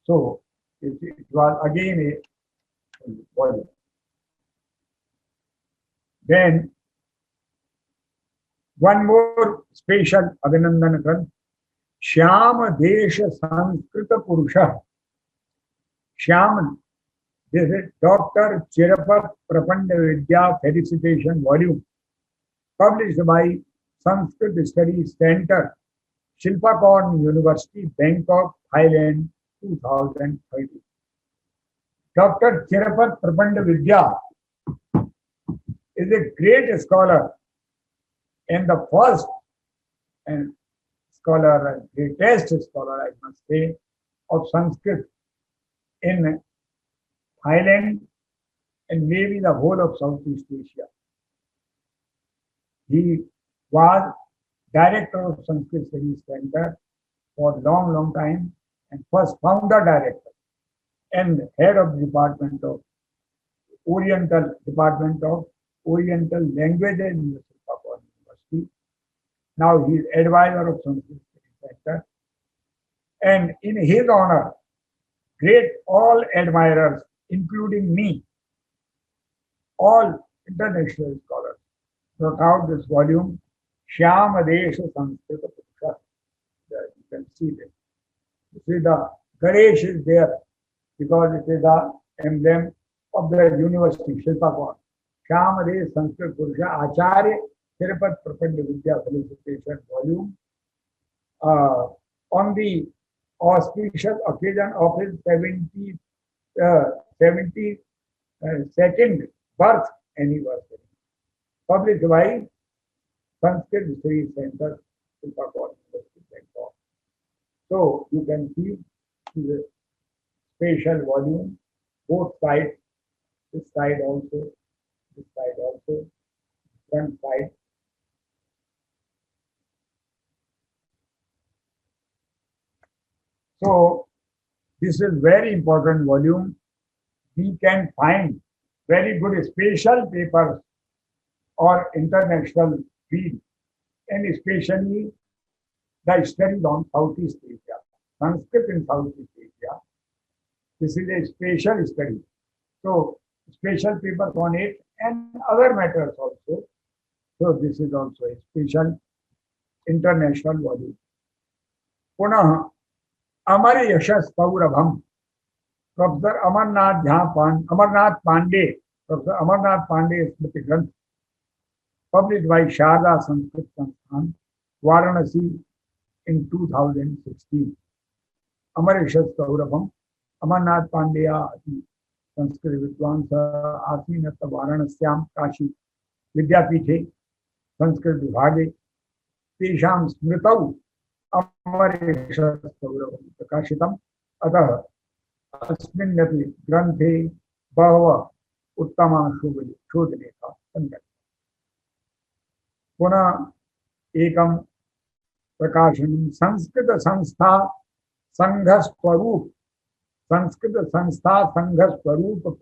So it was again a volume. Then one more special Abhinandan Granth, Shyam Desha Sanskrita Purusha. Shyam, this is Dr. Chirapat Prapanda Vidya Felicitation Volume, published by Sanskrit Studies Center, Shilpakorn University, Bangkok, Thailand, 2030. Dr. Chirapat Prapanda Vidya is a great scholar and the first and scholar, greatest scholar, I must say, of Sanskrit in Thailand and maybe the whole of Southeast Asia. He was director of Sanskrit Studies Center for a long time and first founder director and head of the Department of Oriental Languages in the Shilpakorn University. Now he is advisor of Sanskrit Studies Center. And in his honor, great all admirers, including me, all international scholars, brought out this volume, Shyam Desha Sanskrita Purusha. You can see this. You see the Ganesh is there because it is the emblem of the university, Shilpakorn. Shyam Desha Sanskrita Purusha, Acharya Chirapat Prapanda Vidya Felicitation Volume, on the auspicious occasion of his 72nd birth anniversary, published by Sanskrit Studies Center, Shilpakorn University, Bangkok. So you can see the special volume, both sides, this side also, front side. So this is very important volume. We can find very good special papers or international field, and especially the studies on Southeast Asia, Sanskrit in Southeast Asia. This is a special study. So special papers on it and other matters also. So this is also a special international volume. Punah Amar Yashas Saurabham, Professor Amarnath Pandey, Professor Amarnath Pandey Smriti Granth, published by Sharda Sanskrit Sansthan, Varanasi in 2016. Amar Yashas Saurabham, Amarnath Pandeya Sanskrit Vidwansa Asinata Varanasyam Kashi Vidyapithe Sanskrit Vibhage Tesham Smritau अमरेशौरवं प्रकाशितम् अतः अस्मिन्नपि ग्रन्थे बहवः उत्तमा शोधलेखा सन्ति। पुनः एकं प्रकाशनं संस्कृत संस्था संघस्वरूप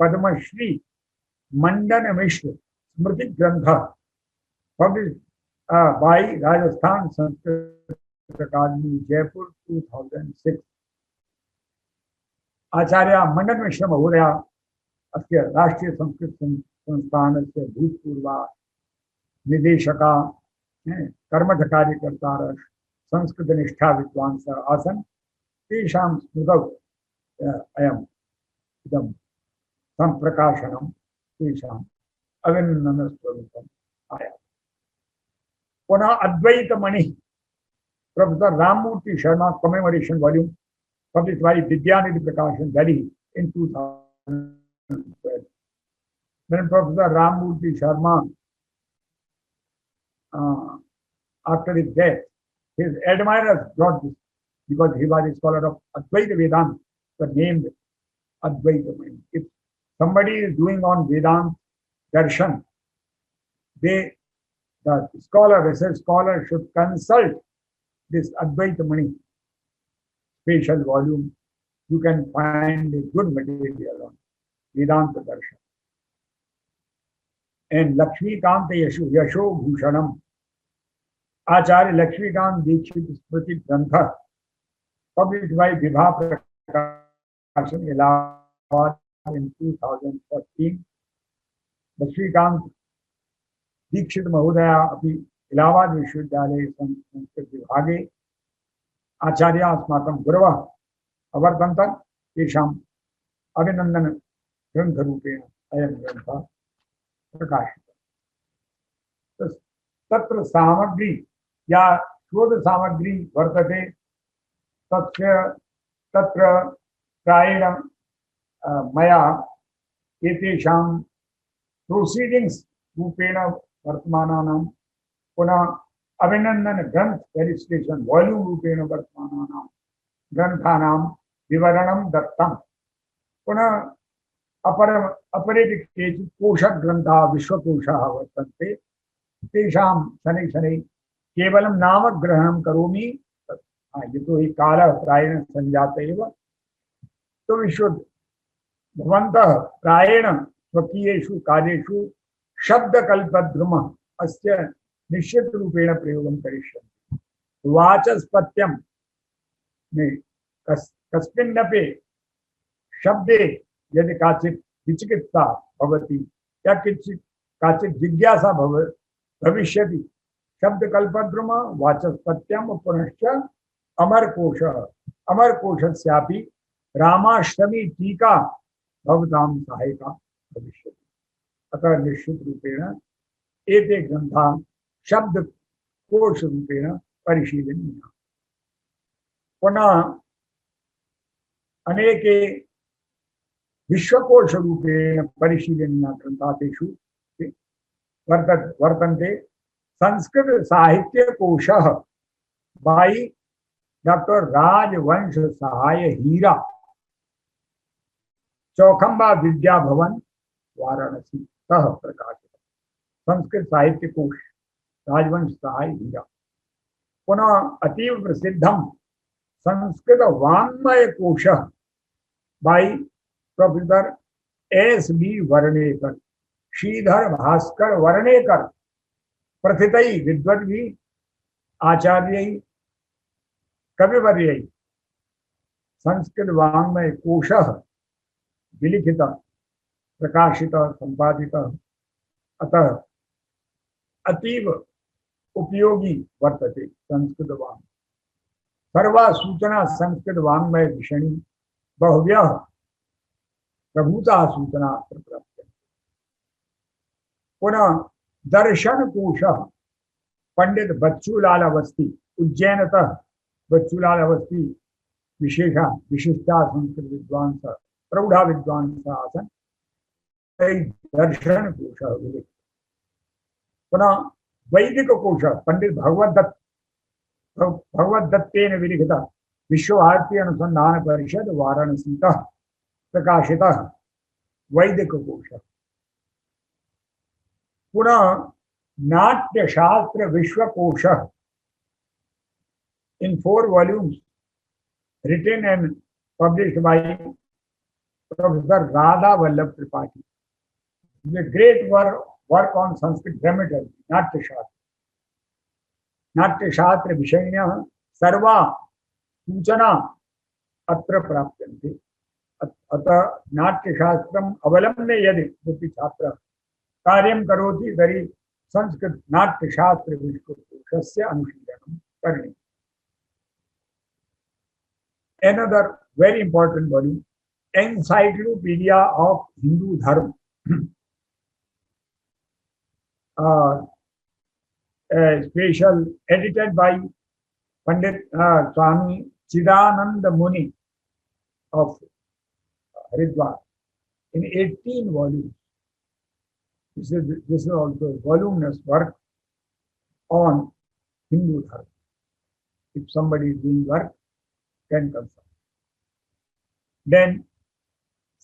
पद्मश्री मंडन मिश्र स्मृति ग्रंथ, published by Rajasthan Sanskrit Academy, Jaipur, 2006. आचार्य मंडन मिश्र महोदय अस्य राष्ट्रीय संस्कृत संस्थानस्य भूतपूर्व निदेशका कर्मठकार्यकर्तारः संस्कृतनिष्ठा विद्वांसः आसन् तेषां स्मृतौ अयम् इदं सम्प्रकाशनं तेषाम् अभिनन्दनस्वरूपम् आयाति। पुनः अद्वैतमणि Professor Ramurthy Sharma commemoration volume published by Vidyanidhi Prakashan, Delhi in 2012. Then Professor Ramurthy Sharma, after his death, his admirers brought this because he was a scholar of Advaita Vedanta, but named Advaita Mani. If somebody is doing on Vedanta Darshan, the scholar, research scholar should consult this Advaita Mani special volume. You can find a good material on Vedanta Darshan. And Lakshmikant Yasho Bhushanam, Acharya Lakshmikant Dikshit Smriti Grantha, published by Vibha Prakashan, Allahabad in 2014. Lakshmikant Dikshit Mahodaya अपि इलाहाबाद विश्वविद्यालय संस्कृत विभागे आचार्य अस्माकं गुरवः अवर्तन्त तेषाम् अभिनन्दन ग्रन्थरूपेण अयं ग्रन्थः प्रकाशितः। तत्र सामग्री या शोध सामग्री वर्तते तत्र प्रायेण मया एतेषां प्रोसीडिंग्स रूपेण वर्तमानानां पुनः अभिनंदन ग्रंथ रजिस्ट्रेशन वॉल्यूम रूपेण वर्तमानानां ग्रंथानां विवरणं दत्तं। पुनः अपरे केचित् कोशग्रन्थाः विश्वकोशाः वर्तन्ते तेषां शनैः शनैः केवलं नामग्रहणं करोमि यतोहि कालः प्रायेण सञ्जातः एव। तो भवन्तः प्रायेण स्वकीयेषु कार्येषु शब्दकल्पद्रुमः अस्य निश्चित रूपेण प्रयोगं करिष्यन्ति। वाचस्पत्यं कस्मिन्नपि शब्दे यदि काचित् विचिकित्सा भवति या काचित् जिज्ञासा भविष्यति शब्दकल्पद्रुम वाचस्पत्यं पुनश्च अमरकोशः अमरकोशस्यापि रामाष्टमी टीका भवतां सहायिका भविष्यति। अतः निश्चित रूपेण एते ग्रन्थाः शब्दकोश रूपेण परिशीलनीयाः। पुनः अनेके विश्वकोश रूपेण परिशीलनीयाः ग्रन्थाः तेषु वर्तन्ते। संस्कृत साहित्य कोशः बाई डॉक्टर राजवंश सहाय हीरा, चौखंबा विद्या भवन वाराणसी तः प्रकाशित संस्कृत साहित्य कोश राजवंश सहाय हीरा। पुनः अतीव प्रसिद्धम संस्कृत वाङ्मय Kosha by professor S.B. Varnekar, Shridhar Bhaskar Varnekar प्रथितैः विद्वद्भिः आचार्यैः कविवर्यैः संस्कृत वाङ्मय कोशः विलिखितः प्रकाशितः संपादितः। अतः अतीव उपयोगी वर्तते संस्कृत वाङ्मय। सर्वा सूचना संस्कृत वाङ्मय विषणी बह्व्यः प्रभूता सूचना प्राप्यते। पुनः दर्शन कोशः पंडित बच्चूलाल अवस्थी उज्जैनतः बच्चूलाल अवस्थी विशिष्टा संस्कृत विद्वांस प्रौढ़ा विद्वांस आसन्। दर्शन कोशः विलिखितः। पुनः वैदिक कोशः पंडित भगवत दत्तेन विलिखितः विश्वभारती अनुसंधान परिषद वाराणसीतः प्रकाशितः वैदिक कोशः। पुनः Natyashastra विश्वकोशः in 4 volumes written and published by Professor Radha Vallabh Tripathi. The great work on Sanskrit dramaturgy, Natyashastra विषयिण्यः सर्वा सूचना अत्र प्राप्यन्ते। अतः नाट्यशास्त्रम् अवलम्ब्य यदि कोऽपि छात्रः कार्यं करोति तर्हि संस्कृत नाट्य शास्त्र विश्वकोशस्य अनुशीलनम करणे. Another very important volume, Encyclopedia of Hindu Dharma, special edited by Pandit Swami Chidananda Muni of Haridwar in 18 volumes. This is also a voluminous work on Hindu Dharma. If somebody is doing work, can consult. Then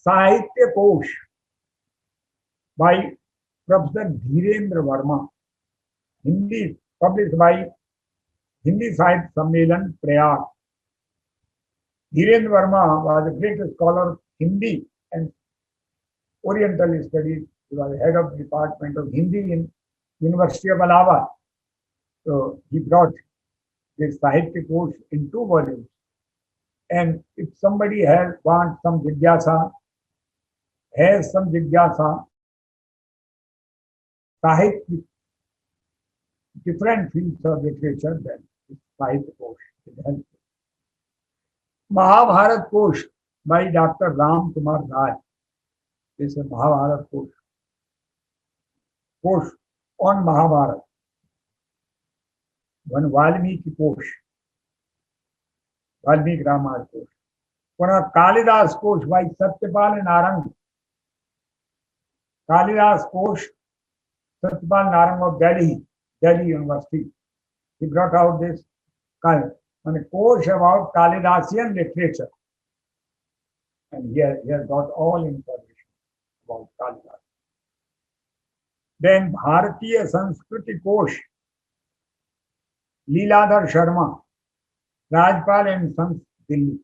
Sahitya Kosh by Professor Dhirendra Verma, Hindi, published by Hindi Sahitya Sammelan, Prayag. Dhirendra Verma was a great scholar of Hindi and Oriental studies. He was head of the Department of Hindi in University of Allahabad. So he brought this Sahitya Kosh in 2 volumes. And if somebody wants some jigyasa, has some jigyasa, Sahitya, different fields of literature, then Sahitya Kosh will help. Mahabharat Kosh by Dr. Ram Kumar Raj. This is Mahabharat Kosh. Kosh on Mahabharat. One Valmiki Kosh. Valmiki Ramayana Kosh. One Kalidas Kosh by Satyapal Narang. Kalidas Kosh, Satyapal Narang of Delhi University. He brought out this Kosh about Kalidasian literature. And he has got all information about Kalidas. Then Bharatiya Sanskriti Kosh, Leeladhar Sharma, Rajpal and Sons, Delhi.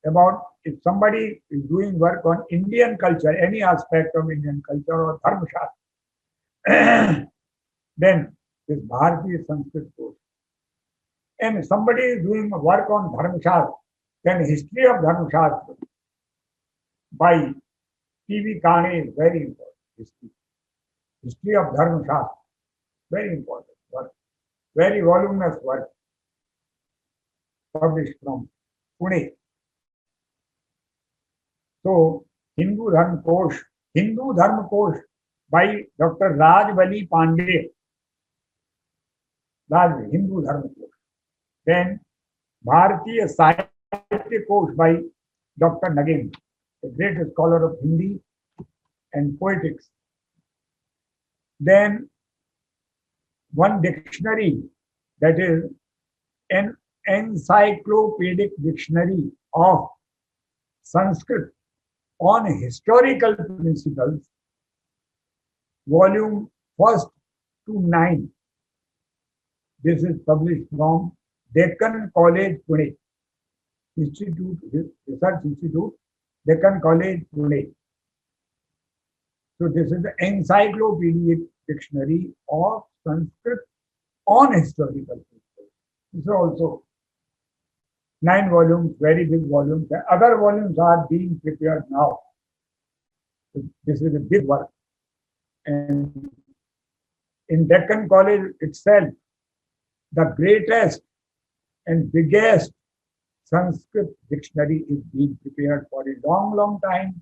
About if somebody is doing work on Indian culture, any aspect of Indian culture or Dharma Shastra, then this Bharatiya Sanskrit Kosh. And if somebody is doing work on Dharma Shastra, then history of Dharma Shastra by T.V. Kane is very important. History of Dharma Shastra, very important work, very voluminous work, published from Pune. So, Hindu Dharma Kosh by Dr. Rajbali Pandey, Hindu Dharma Kosh. Then, Bharatiya Sahitya Kosh by Dr. Nagin, a great scholar of Hindi and poetics. Then, one dictionary, that is an encyclopedic dictionary of Sanskrit on historical principles, volume 1 to 9. This is published from Deccan College, Pune, Research Institute, Deccan College, Pune. So this is the encyclopedic dictionary of Sanskrit on historical principles. This is also 9 volumes, very big volumes. The other volumes are being prepared now. This is a big work. And in Deccan College itself, the greatest and biggest Sanskrit dictionary is being prepared for a long, long time.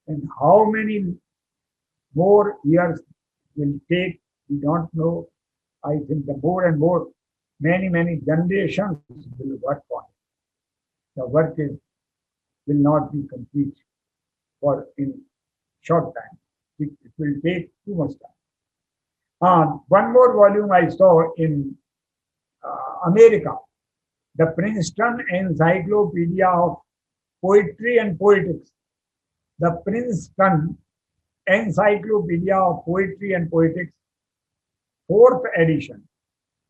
And how many more years will take, we don't know. I think the more and more, many generations will work on it. The work will not be complete for in short time. It will take too much time. One more volume I saw in America, the Princeton Encyclopedia of Poetry and Poetics. The Princeton Encyclopedia of Poetry and Poetics, 4th edition,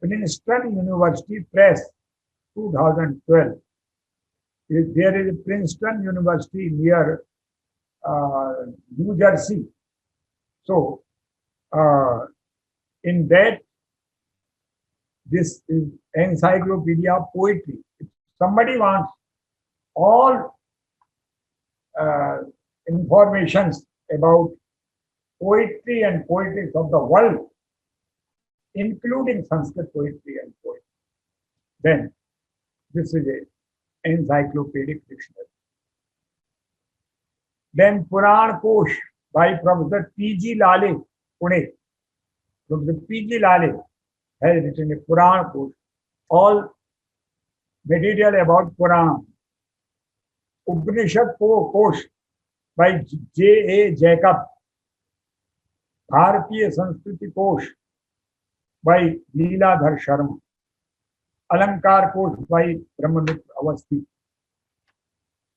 Princeton University Press, 2012. There is a Princeton University near New Jersey. So, in that, this is Encyclopedia of Poetry. If somebody wants all informations about poetry and poetics of the world, including Sanskrit poetry and poetry, then this is an encyclopedic dictionary. Then Puran Kosh by Professor P.G. Lale, Pune. Professor P.G. Lale has written a Puran Kosh, all material about Puran. Upanishad Kosh by J.A. Jacob. Bharatiya Sanskriti Kosh by Leeladhar Sharma. Alankar Kosh by Brahmamitra Avasthi.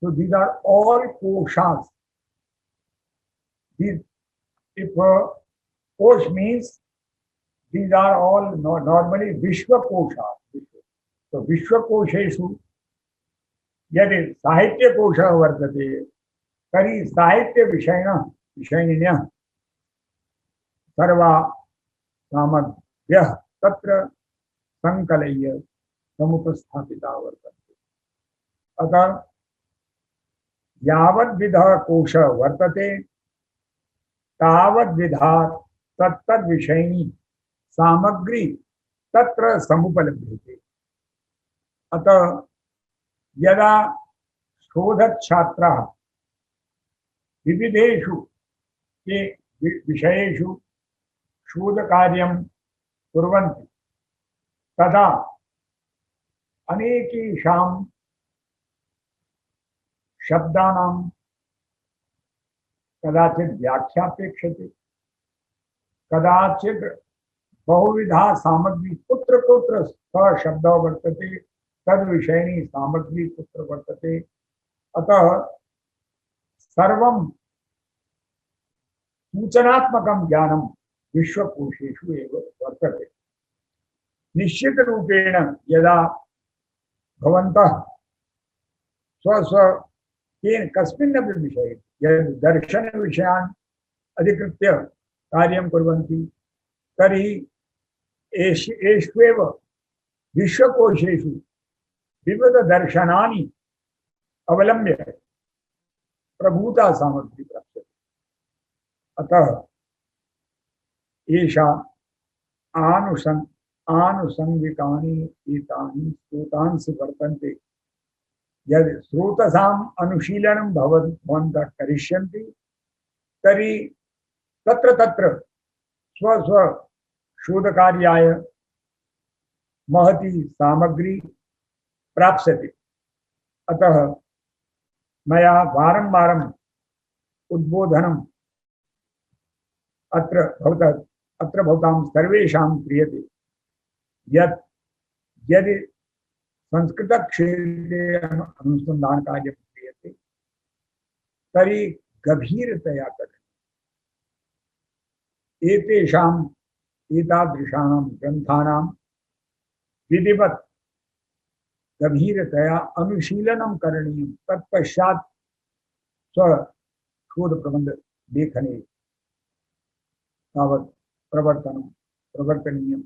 So these are all koshas. These, if kosh means these are all normally Vishwa koshas. So Vishwa kosheshu यदि साहित्य कोशः वर्तते तर्हि साहित्य विषयिण्यः सर्वा सामग्र्यः तत्र संकलय्य समुपस्थापिता वर्तन्ते। अतः यावद्विधः कोशः वर्तते तावद्विधा तत्तद्विषयिणी सामग्री तत्र समुपलभ्यते। अतः यदा शोधच्छात्राः विविधेषु विषयेषु शोधकार्यं कुर्वन्ति तदा अनेकेषां शब्दानां कदाचित् व्याख्यापेक्षते, कदाचित् बहुविधा सामग्री कुत्र कुत्र सः शब्दः वर्तते तद्विषयिणी सामग्री कुत्र वर्तते। अतः सर्वं सूचनात्मकं ज्ञानं विश्वकोशेषु एव वर्तते। निश्चितरूपेण यदा भवन्तः स्व कस्मिन्नपि विषये यद् दर्शनविषयान् अधिकृत्य कार्यं कुर्वन्ति तर्हि एष्वेव विश्वकोशेषु विविधदर्शनानि अवलम्ब्य प्रभूता सामग्री प्राप्यते। अतः एषा आनुषङ्गिकानि एतानि स्रोतांसि वर्तन्ते। यदि स्रोतसाम् अनुशीलनं भवन्तः करिष्यन्ति तर्हि तत्र तत्र स्व शोधकार्याय महती सामग्री प्राप्स्यते। अतः मया वारं उद्बोधनम् अत्र भवतां सर्वेषां क्रियते यत् यदि संस्कृतक्षेत्रे अनुसन्धान कार्यं क्रियते तर्हि गभीरतया करणीयम्। एतादृशानां ग्रन्थानां विधिवत् गभीरतया अनुशीलनं करणीयं। तत्पश्चात् स्वशोधप्रबन्ध लेखने तावत् प्रवर्तनीयम्।